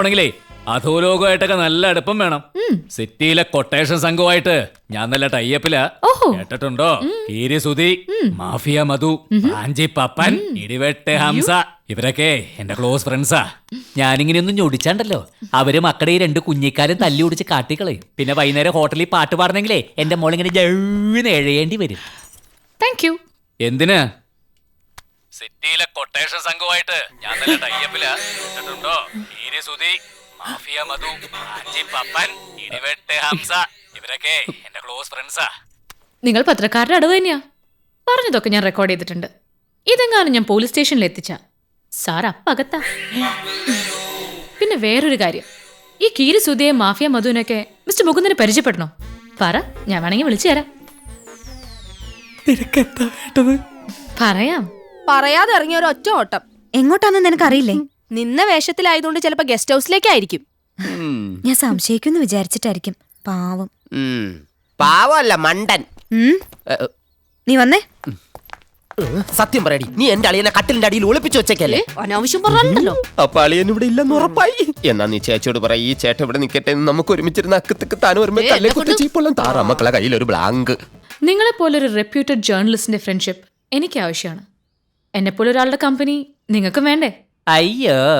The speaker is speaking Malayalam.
ആണെങ്കിലേ അധോലോകമായിട്ടൊക്കെ നല്ല അടുപ്പം വേണം. സിറ്റിയിലെ കൊട്ടേഷൻ സംഘമായിട്ട് ഞാൻ നല്ല ടൈപ്പിലാ. കേട്ടിട്ടുണ്ടോ? കീരി സുധി, മാഫിയ മധു, റാഞ്ചി പപ്പൻ, ഇടിവെട്ട് ഹംസ, ഇവരൊക്കെ എന്റെ ക്ലോസ് ഫ്രണ്ട്സാ. ഞാനിങ്ങനെയൊന്നും ഞൊടിച്ചാണ്ടല്ലോ അവര് മക്കളുടെ ഈ 2 കുഞ്ഞിക്കാലും തല്ലി ഒടിച്ച് കാട്ടിക്കളയും. പിന്നെ വൈകുന്നേരം ഹോട്ടലിൽ പാട്ട് പാടണെങ്കിലേ എന്റെ മോളിങ്ങനെ ജഴുന്ന് എഴയേണ്ടി വരും. Thank you. എന്തിനാ? സിറ്റിയിലെ കൊട്ടേഷൻ സംഘമായിട്ട് ഞാൻ നല്ല ടൈപ്പിലാ. കേട്ടിട്ടുണ്ടോ? കീരി സുധി, മാഫിയ മധു, റാഞ്ചി പപ്പൻ, ഇടിവെട്ട് ഹംസ, ഇവരൊക്കെ എന്റെ ക്ലോസ് ഫ്രണ്ട്സാ. നിങ്ങൾ പത്രക്കാരുടെ അടവ് തന്നെയാ. പറഞ്ഞതൊക്കെ ഞാൻ റെക്കോർഡ് ചെയ്തിട്ടുണ്ട്. ഇതെങ്ങാനും ഞാൻ പോലീസ് സ്റ്റേഷനിൽ എത്തിച്ച സാർ അപ്പകത്താ. പിന്നെ വേറൊരു കാര്യം, ഈ കീരി സുധിയെ മാഫിയ മധുവിനൊക്കെ മിസ്റ്റർ മുകുന്ദന് പരിചയപ്പെടണോ? പറ, ഞാൻ വേണമെങ്കിൽ വിളിച്ചു തരാം. പറയാം. പറയാതെ ഇറങ്ങിയ ഒരു ഒറ്റ ഓട്ടം. എങ്ങോട്ടാന്ന് നിനക്കറിയില്ലേ? നിന്ന വേഷത്തിലായതുകൊണ്ട് ചിലപ്പോ ഗസ്റ്റ് ഹൗസിലേക്കായിരിക്കും. ഞാൻ സംശയിക്കുന്നു വിചാരിച്ചിട്ടായിരിക്കും. പാവം. പാവല്ല മണ്ടൻ. നീ വന്നേ. സത്യം പറയടി, നീ എന്റെ അളിയനെ കട്ടിലിന്റെ അടിയിൽ ഒളിപ്പിച്ചു വെച്ചേക്കല്ലേ? അനാവശ്യം പറഞ്ഞല്ലോ. അപ്പൊ അളിയൻ ഇവിടെ ഇല്ലെന്ന് ഉറപ്പായി. എന്നാ നീ ചേച്ചിയോട് പറ, ഈ ചേട്ടൻ ഇവിടെ നിക്കട്ടെ, നമുക്ക് ഒരുമിച്ചിരുന്ന അക്കത്തേക്ക് താൻ വരുമ്പോ കല്ലേ കുത്തി ചീപ്പൊല്ലാം താറാ മക്കളെ കയ്യിൽ ഒരു ബ്ലാങ്ക്. നിങ്ങളെപ്പോലൊരു റെപ്യൂട്ടഡ് ജേർണലിസ്റ്റിന്റെ ഫ്രണ്ട്ഷിപ്പ് എനിക്ക് ആവശ്യമാണ്. എന്നെപ്പോലൊരാളുടെ കമ്പനി നിങ്ങൾക്കും വേണ്ടേ? അയ്യോ.